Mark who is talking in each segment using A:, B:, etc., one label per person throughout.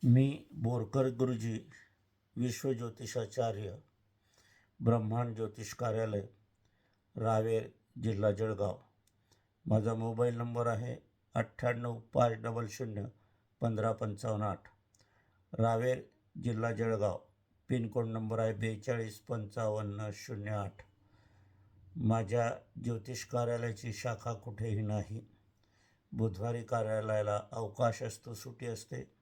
A: मी बोरकर गुरुजी विश्वज्योतिषाचार्य ब्रह्मांड ज्योतिष कार्यालय रावेर जिल्हा जळगाव. माझा मोबाईल नंबर आहे 9850051558. रावेर जिल्हा जळगाव. पिनकोड नंबर आहे 425508. माझ्या ज्योतिष कार्यालयाची शाखा कुठेही नाही. बुधवारी कार्यालयाला अवकाश असतो, सुट्टी असते.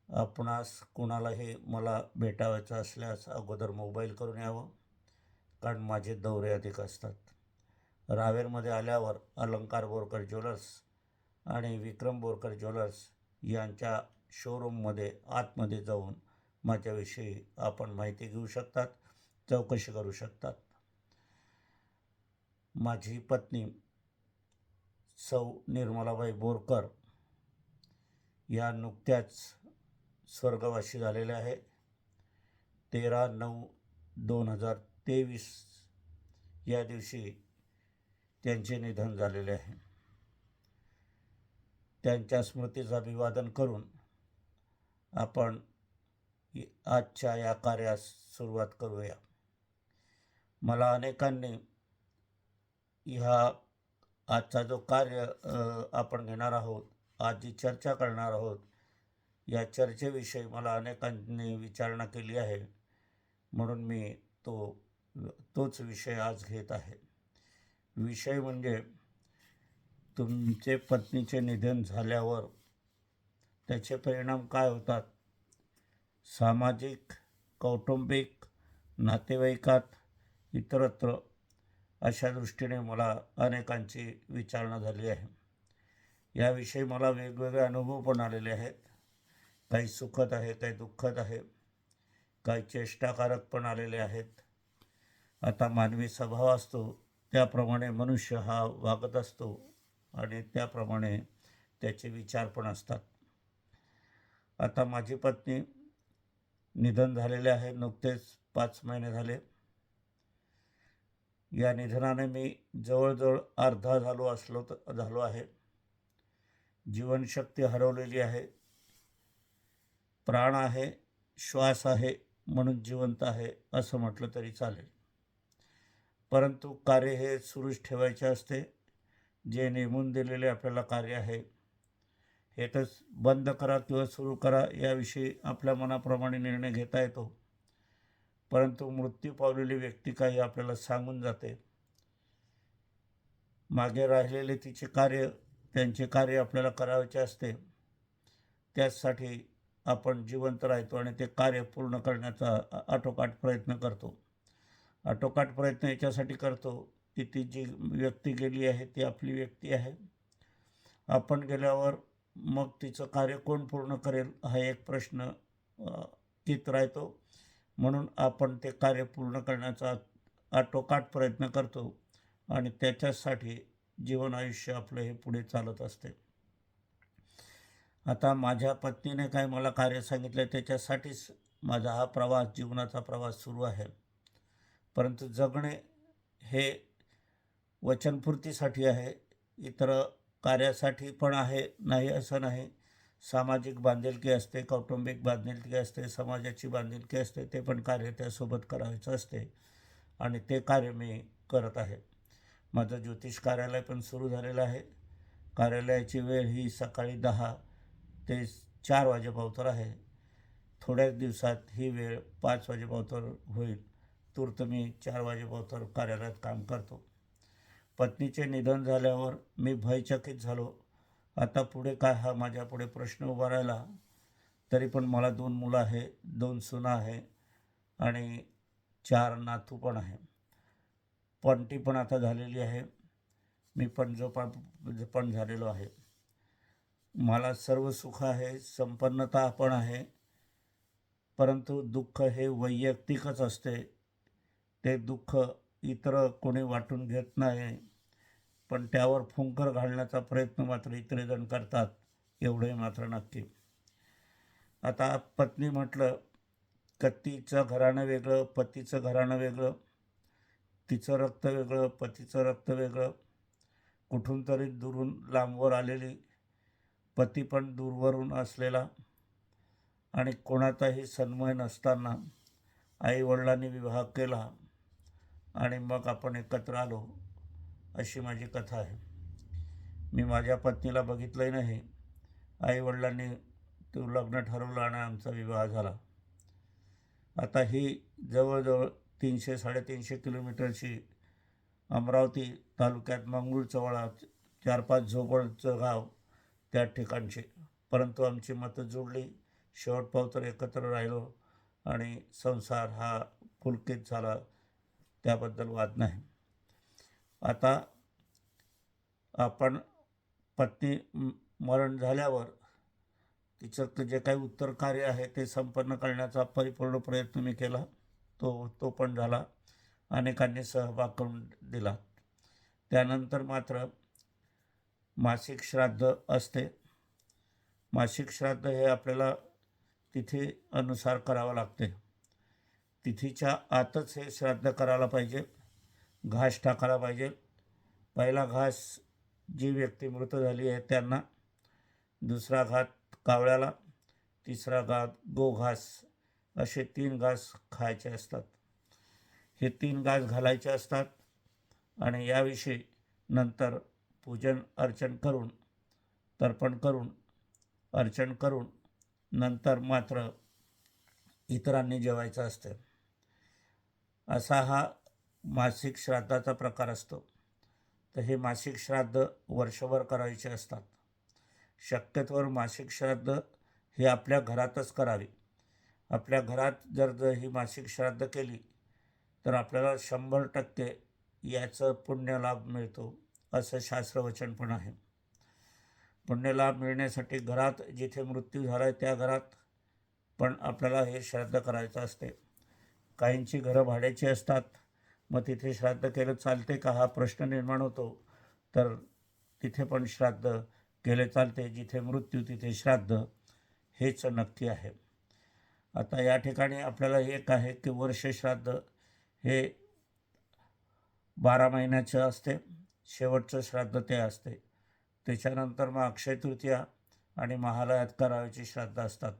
A: आपणास कुणालाही मला भेटावायचं असल्यास अगोदर मोबाईल करून यावं, कारण माझे दौरे अधिक असतात. रावेरमध्ये आल्यावर अलंकार बोरकर ज्वेलर्स आणि विक्रम बोरकर ज्वेलर्स यांच्या शोरूममध्ये आतमध्ये जाऊन माझ्याविषयी आपण माहिती घेऊ शकतात, चौकशी करू शकतात. माझी पत्नी सौ निर्मलाबाई बोरकर या नुकत्याच स्वर्गवासी झालेल्या आहे. 13/9/2023 या दिवशी त्यांचे निधन झालेले आहे. त्यांच्या स्मृतीचं अभिवादन करून आपण आजच्या या कार्यास सुरुवात करूया. मला अनेकांनी आजचा जो कार्य आपण घेणार आहोत, आज जी चर्चा करणार आहोत, या चर्चेविषयी मला अनेकांनी विचारणा केली आहे, म्हणून मी तोच विषय आज घेत आहे. विषय म्हणजे तुमचे पत्नीचे निधन झाल्यावर त्याचे परिणाम काय होतात. सामाजिक, कौटुंबिक, नातेवाईकात, इतरत्र अशा दृष्टीने मला अनेकांची विचारणा झाली आहे. याविषयी मला वेगवेगळे अनुभव पण आलेले आहेत. काही सुखद आहे, काही दुःखद आहे, काही चेष्टाकारक पण आलेले आहेत. आता मानवी स्वभाव असतो त्याप्रमाणे मनुष्य हा वागत असतो आणि त्याप्रमाणे त्याचे विचार पण असतात. आता माझी पत्नी निधन झालेले आहे. नुकतेच 5 महिने झाले. या निधनाने मी जवळजवळ अर्धा झालो आहे. जीवनशक्ती हरवलेली आहे. प्राण आहे, श्वास आहे म्हणून जिवंत आहे असं म्हटलं तरी चालेल. परंतु कार्य हे सुरूच ठेवायचे असते. जे नेमून दिलेले आपल्याला कार्य आहे हे तर बंद करा किंवा सुरू करा याविषयी आपल्या मनाप्रमाणे निर्णय घेता येतो. परंतु मृत्यू पावलेली व्यक्ती काही आपल्याला सांगून जाते. मागे राहिलेले त्यांचे कार्य आपल्याला करायचे असते. त्याचसाठी आपण जिवंत राहतो आणि ते कार्य पूर्ण करण्याचा आटोकाट प्रयत्न करतो. आटोकाट प्रयत्न याच्यासाठी करतो की ती जी व्यक्ती गेली आहे ती आपली व्यक्ती आहे. आपण गेल्यावर मग तिचं कार्य कोण पूर्ण करेल हा एक प्रश्न चित राहतो. म्हणून आपण ते कार्य पूर्ण करण्याचा आटोकाट प्रयत्न करतो आणि त्याच्यासाठी जीवन आयुष्य आपलं हे पुढे चालत असते. आता माझ्या पत्नीने काय मला कार्य सांगितलं त्याच्यासाठीच माझा हा प्रवास, जीवनाचा प्रवास सुरू आहे. परंतु जगणे हे वचनपूर्तीसाठी आहे, इतर कार्यासाठी पण आहे, नाही असं नाही. सामाजिक बांधिलकी असते, कौटुंबिक बांधिलकी असते, समाजाची बांधिलकी असते. ते पण कार्य त्यासोबत करायचं असते आणि ते कार्य मी करत आहे. माझं ज्योतिष कार्यालय पण सुरू झालेलं आहे. कार्यालयाची वेळ ही सकाळी 10 ते 4 वाजेपावतर आहे. थोड्याच दिवसात ही वेळ 5 वाजेपावतर होईल. तूर्त मी 4 वाजेपावतर कार्यालयात काम करतो. पत्नीचे निधन झाल्यावर मी भयचकित झालो. आता पुढे काय हा माझ्यापुढे प्रश्न उभा राहिला. तरी पण मला 2 मुलं आहे, 2 सुना आहे आणि 4 नातू पण आहे. पणती पण आता झालेली आहे. मी पण झालेलो आहे. मला सर्व सुख आहे, संपन्नता पण आहे. परंतु दुःख हे वैयक्तिकच असते. ते दुःख इतर कोणी वाटून घेत नाही, पण त्यावर फुंकर घालण्याचा प्रयत्न मात्र इतरेजण करतात, एवढे मात्र नक्की. आता पत्नी म्हटलं का तिचं घराणं वेगळं, पतीचं घराणं वेगळं. तिचं रक्त वेगळं, पतीचं रक्त वेगळं. कुठून तरी दुरून लांबवर आलेली, पती पण दूरवरून असलेला, आणि कोणाचाही सन्मय नसताना आईवडिलांनी विवाह केला आणि मग आपण एकत्र आलो, अशी माझी कथा आहे. मी माझ्या पत्नीला बघितलंही नाही. आईवडिलांनी तो लग्न ठरवलं आणि आमचा विवाह झाला. आता ही जवळजवळ 300-350 किलोमीटरची अमरावती तालुक्यात मंगरूळजवळ 4-5 झोपडचं गाव त्या ठिकाणचे. परंतु आमची मतं जुळली. शेवटपाव तर एकत्र राहिलो आणि संसार हा पुलकित झाला, त्याबद्दल वाद नाही. आता आपण पत्नी मरण झाल्यावर तिचं जे काही उत्तर कार्य आहे ते संपन्न करण्याचा परिपूर्ण प्रयत्न मी केला. तो पण झाला. अनेकांनी सहभाग करून दिला. त्यानंतर मात्र मासिक श्राद्ध असते. मासिक श्राद्ध हे आपल्याला तिथी अनुसार करावं लागते. तिथीच्या आतच हे श्राद्ध करायला पाहिजे. घास टाकायला पाहिजे. पहिला घास जी व्यक्ती मृत झाली आहे त्यांना, दुसरा घास कावळ्याला, तिसरा घास गोघास, असे 3 घास खायचे असतात. हे 3 घास घालायचे असतात आणि याविषयी नंतर पूजन अर्चन करून, तर्पण करून, अर्चन करून नंतर मात्र इतरांनी जेवायचं असते. असा हा मासिक श्राद्धाचा प्रकार असतो. तर हे मासिक श्राद्ध वर्षभर करायचे असतात. शक्यतोवर मासिक श्राद्ध हे आपल्या घरातच करावे. आपल्या घरात जर ही मासिक श्राद्ध केली तर आपल्याला 100% याचं पुण्यलाभ मिळतो, असं शास्त्रवचन पण आहे. पुण्यलाभ मिळण्यासाठी घरात जिथे मृत्यू झाला आहे त्या घरात पण आपल्याला हे श्राद्ध करायचं असते. काहींची घरं भाड्याची असतात, मग तिथे श्राद्ध केलं चालते का हा प्रश्न निर्माण होतो. तर तिथे पण श्राद्ध केले चालते. जिथे मृत्यू तिथे श्राद्ध, हेच नक्की आहे. आता या ठिकाणी आपल्याला एक आहे की वर्ष श्राद्ध हे 12 महिन्याचं असते. शेवटचं श्राद्ध ते असते. त्याच्यानंतर मग अक्षय तृतीया आणि महालयात करावयाची श्राद्ध असतात.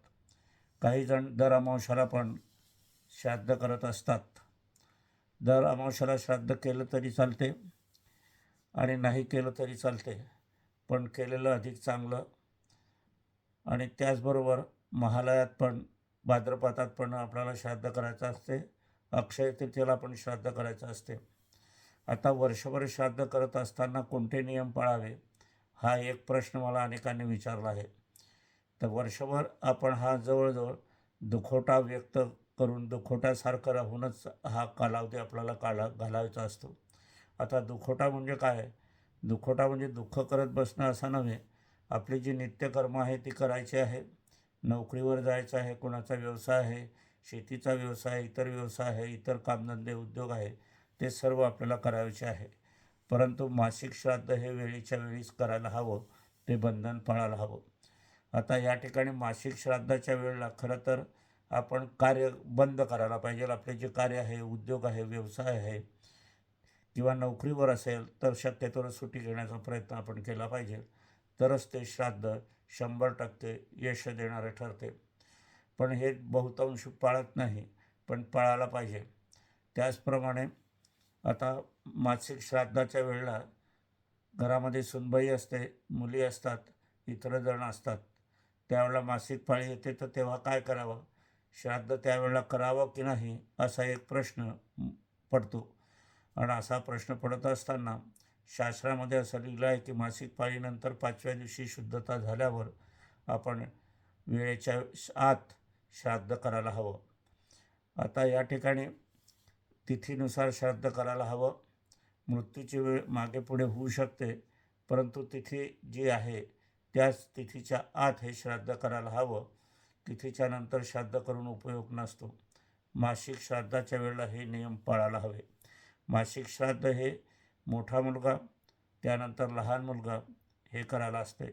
A: काही जण दर अमावस्याला पण श्राद्ध करत असतात. दर अमावस्याला श्राद्ध केलं तरी चालते आणि नाही केलं तरी चालते, पण केलेलं अधिक चांगलं. आणि त्याचबरोबर महालयात पण, भाद्रपदात पण आपल्याला श्राद्ध करायचं असते. अक्षय तृतीयेला पण श्राद्ध करायचं असते. आता वर्षभर श्राद्ध करत असताना कोणते नियम पाळावे, हा एक प्रश्न मला अनेकांनी विचारला आहे. तर वर्षभर आपण हा जवळजवळ दुखवटा व्यक्त करून, दुखवट्यासारखं राहूनच हा कालावधी आपल्याला घालायचा असतो. आता दुखवटा म्हणजे काय? दुखवटा म्हणजे दुःख करत बसणं असं नव्हे. आपली जी नित्यकर्म आहे ती करायची आहे. नोकरीवर जायचं आहे, कोणाचा व्यवसाय आहे, शेतीचा व्यवसाय, इतर व्यवसाय आहे, इतर कामधंदे उद्योग आहे, ते सर्व आपल्याला करायचे आहे. परंतु मासिक श्राद्ध हे वेळेच्या वेळीच करायला हवं, ते बंधन पाळायला हवं. आता या ठिकाणी मासिक श्राद्धाच्या वेळेला खरं तर आपण कार्य बंद करायला पाहिजे. आपले जे कार्य आहे, उद्योग आहे, व्यवसाय आहे किंवा नोकरीवर असेल तर शक्यतोवर सुट्टी घेण्याचा प्रयत्न आपण केला पाहिजे. तरच ते श्राद्ध 100% यश देणारे ठरते. पण हे बहुतांश पाळत नाही, पण पाळायला पाहिजे. त्याचप्रमाणे आता मासिक श्राद्धाच्या वेळेला घरामध्ये सुनबाई असते, मुली असतात, इतर जण असतात. त्यावेळेला मासिक पाळी येते, तर तेव्हा काय करावं? श्राद्ध त्यावेळेला करावं की नाही, असा एक प्रश्न पडतो. आणि असा प्रश्न पडत असताना शास्त्रामध्ये असं लिहिलं आहे की मासिक पाळीनंतर 5व्या दिवशी शुद्धता झाल्यावर आपण वेळेच्या आत श्राद्ध करायला हवं. आता या ठिकाणी तिथीनुसार श्राद्ध करायला हवं. मृत्यूची वेळ मागे पुढे होऊ शकते, परंतु तिथी जी आहे त्याच तिथीच्या आत हे श्राद्ध करायला हवं. तिथीच्या नंतर श्राद्ध करून उपयोग नसतो. मासिक श्राद्धाच्या वेळेला हे नियम पाळायला हवे. मासिक श्राद्ध हे मोठा मुलगा, त्यानंतर लहान मुलगा हे करायला असते.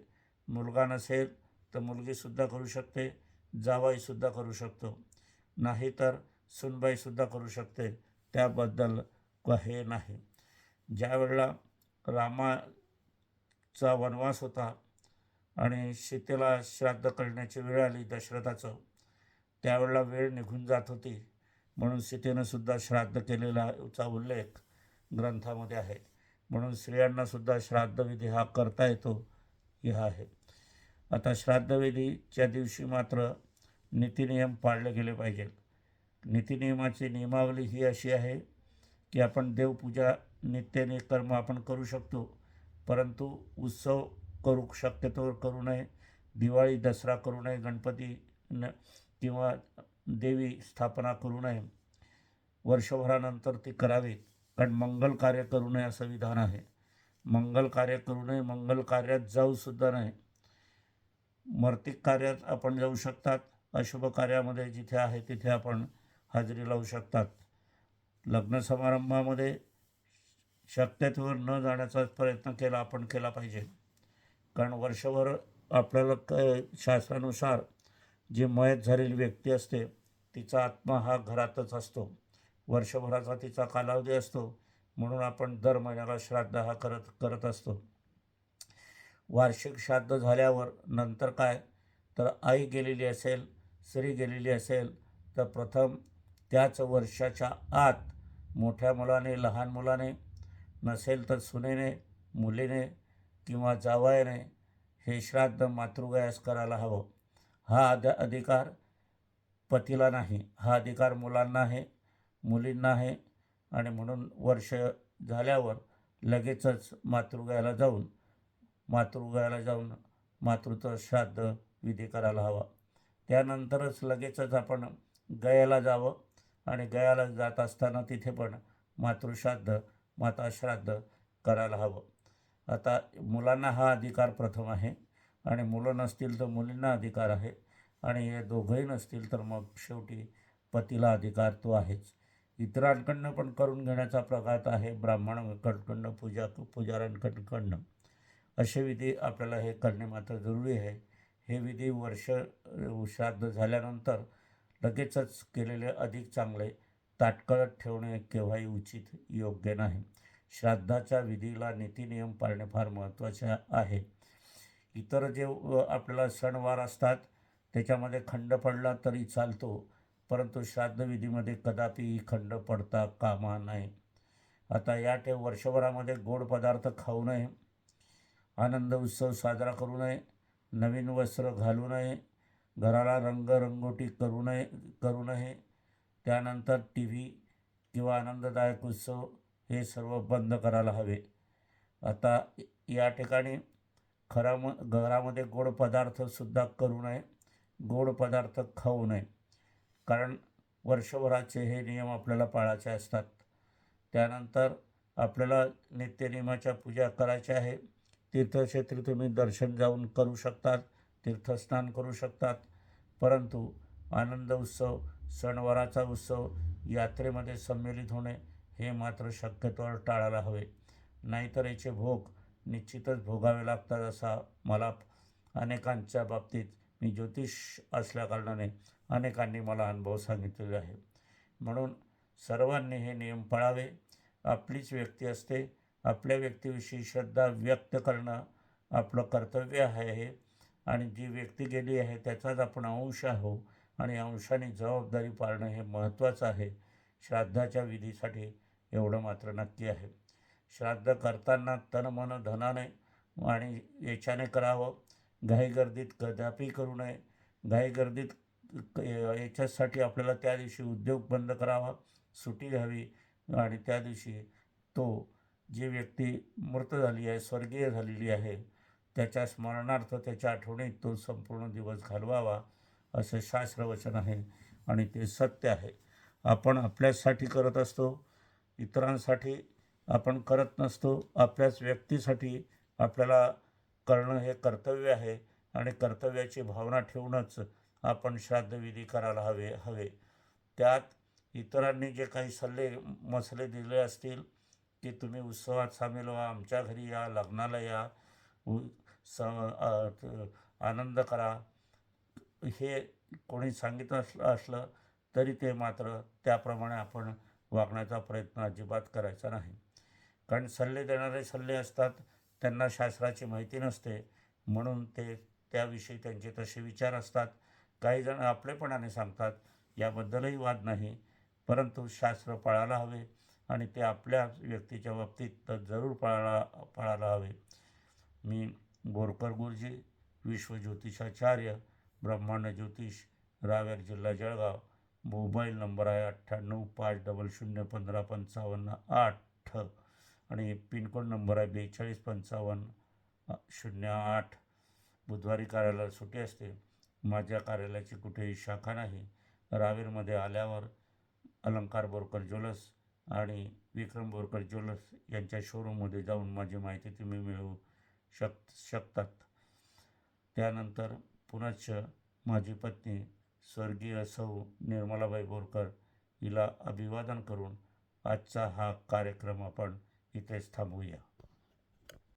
A: मुलगा नसेल तर मुलगीसुद्धा करू शकते, जावाईसुद्धा करू शकतो, नाही तर सुनबाईसुद्धा करू शकते. त्याबद्दल हे नाही. ज्या वेळेला रामाचा वनवास होता आणि सीतेला श्राद्ध करण्याची वेळ आली दशरथाचं, त्यावेळेला वेळ निघून जात होती, म्हणून सीतेनं सुद्धा श्राद्ध केलेलाचा उल्लेख ग्रंथामध्ये आहे. म्हणून स्त्रियांनासुद्धा श्राद्धविधी हा करता येतो हे आहे. आता श्राद्धविधीच्या दिवशी मात्र नीतिनियम पाळले गेले पाहिजेत. नीतिनियमाची नियमावली ही अशी आहे की आपण देवपूजा नित्याने कर्म आपण करू शकतो, परंतु उत्सव शक्यतोवर करू नये. दिवाळी दसरा करू नये, गणपती किंवा देवी स्थापना करू नये. वर्षभरानंतर ती करावी, कारण मंगल कार्य करू नये असं विधान आहे. मंगल कार्य करू नये, मंगल कार्यात जाऊसुद्धा नाही. मर्तिक कार्यात आपण जाऊ शकतात, अशुभ कार्यामध्ये जिथे आहे तिथे आपण हजेरी लावू शकतात. लग्न समारंभामध्ये शक्यतोवर न जाण्याचा प्रयत्न आपण केला पाहिजे, कारण वर्षभर आपल्याला शास्त्रानुसार जी मयत झालेली व्यक्ती असते तिचा आत्मा हा घरातच असतो. वर्षभराचा तिचा कालावधी असतो, म्हणून आपण दर महिन्याला श्राद्ध हा करत असतो. वार्षिक श्राद्ध झाल्यावर नंतर काय तर आई गेलेली असेल, स्त्री गेलेली असेल तर प्रथम त्याच वर्षाच्या आत मोठ्या मुलाने, लहान मुलाने, नसेल तर सुनेने, मुलीने किंवा जावयाने हे श्राद्ध मातृगयास करायला हवं. हा अधिकार पतीला नाही, हा अधिकार मुलांना आहे, मुलींना आहे. आणि म्हणून वर्ष झाल्यावर लगेचच मातृगयाला जाऊन मातृत्व श्राद्ध विधी करायला हवा. त्यानंतरच लगेचच आपण गयाला जावं आणि गयाला जात असताना तिथे पण मातृश्राद्ध, माताश्राद्ध करायला हवं. आता मुलांना हा अधिकार प्रथम आहे आणि मुलं नसतील तर मुलींना अधिकार आहे, आणि हे दोघंही नसतील तर मग शेवटी पतीला अधिकार तो आहेच. इतरांकडनं पण करून घेण्याचा प्रघात आहे, ब्राह्मणांकडनं, पुजाऱ्यांकडनं. असे विधी आपल्याला हे करणे मात्र जरुरी आहे. हे विधी श्राद्ध झाल्यानंतर लगेचच केलेले अधिक चांगले. ताटकळत ठेवणे केव्हाही उचित योग्य नाही. श्राद्धाच्या विधीला नीतिनियम पाळणे फार महत्त्वाचे आहे. इतर जे आपल्याला सणवार असतात त्याच्यामध्ये खंड पडला तरी चालतो, परंतु श्राद्धविधीमध्ये कदापि खंड पडता कामा नये. आता वर्षभरामध्ये गोड पदार्थ खाऊ नये, आनंद उत्सव साजरा करू नये, नवीन वस्त्र घालू नये, घराला रंगरंगोटी करू नये. त्यानंतर टी व्ही किंवा आनंददायक उत्सव हे सर्व बंद करायला हवे. आता या ठिकाणी घरामध्ये गोड पदार्थसुद्धा करू नये, गोड पदार्थ खाऊ नये, कारण वर्षभराचे हे नियम आपल्याला पाळायचे असतात. त्यानंतर आपल्याला नित्यनियमाच्या पूजा करायच्या आहे. तीर्थक्षेत्री तुम्ही दर्शन जाऊन करू शकतात, तीर्थस्नान करू शकतात, परंतु आनंद उत्सव, सणवाराचा उत्सव, यात्रेमध्ये संमिलित होणे हे मात्र शक्यतोवर टाळायला हवे. नाहीतर याचे भोग निश्चितच भोगावे लागतात, असा मला अनेकांच्या बाबतीत, मी ज्योतिष असल्याकारणाने अनेकांनी मला अनुभव सांगितलेले आहे. म्हणून सर्वांनी हे नियम पाळावे. आपलीच व्यक्ती असते, आपल्या व्यक्तीविषयी श्रद्धा व्यक्त करणं आपलं कर्तव्य आहे, आणि जी व्यक्ती गेली आहे त्याचाच आपण अंश आहो, आणि अंशाने जबाबदारी पाळणं हे महत्त्वाचं आहे. श्राद्धाच्या विधीसाठी एवढं मात्र नक्की आहे. श्राद्ध करताना तन मन धनाने आणि याच्याने करावं. घाईगर्दीत कदापि करू नये. घाईगर्दीत याच्यासाठी आपल्याला त्या दिवशी उद्योग बंद करावा, सुटी घ्यावी, आणि त्या दिवशी जी व्यक्ती मृत झाली आहे, स्वर्गीय झालेली आहे, त्याच्या स्मरणार्थ, त्याच्या आठवणीत तो संपूर्ण दिवस घालवावा असं शास्त्रवचन आहे, आणि ते सत्य आहे. आपण आपल्यासाठी करत असतो, इतरांसाठी आपण करत नसतो. आपल्याच व्यक्तीसाठी आपल्याला करणं हे कर्तव्य आहे, आणि कर्तव्याची भावना ठेवूनच आपण श्राद्धविधी करायला हवे. त्यात इतरांनी जे काही मसले दिले असतील की तुम्ही उत्सवात सामील व्हा, आमच्या घरी या, लग्नाला या, आनंद करा, हे कोणी सांगितलं असलं तरी ते मात्र त्याप्रमाणे आपण वागण्याचा प्रयत्न अजिबात करायचा नाही. कारण सल्ले देणारे असतात, त्यांना शास्त्राची माहिती नसते, म्हणून ते त्याविषयी त्यांचे तसे विचार असतात, काही जण आपलेपणाने सांगतात, याबद्दलही वाद नाही, परंतु शास्त्र पाळायला हवे आणि ते आपल्या व्यक्तीच्या बाबतीत तर जरूर पाळायला हवे. मी बोरकर गुरुजी, विश्वज्योतिषाचार्य, ब्रह्मांड ज्योतिष, रावेर, जिल्हा जळगाव. मोबाईल नंबर आहे 9850155558 आणि पिनकोड नंबर आहे 425508. बुधवारी कार्यालयाला सुट्टी असते. माझ्या कार्यालयाची कुठेही शाखा नाही. रावेरमध्ये आल्यावर अलंकार बोरकर ज्वेलर्स आणि विक्रम बोरकर ज्वेलर्स यांच्या शोरूममध्ये जाऊन माझी माहिती तुम्ही मिळवू शकतात. त्यानंतर पुनश्च माझी पत्नी स्वर्गीय सौ निर्मलाबाई बोरकर हिला अभिवादन करून आजचा हा कार्यक्रम आपण इथेच थांबवूया.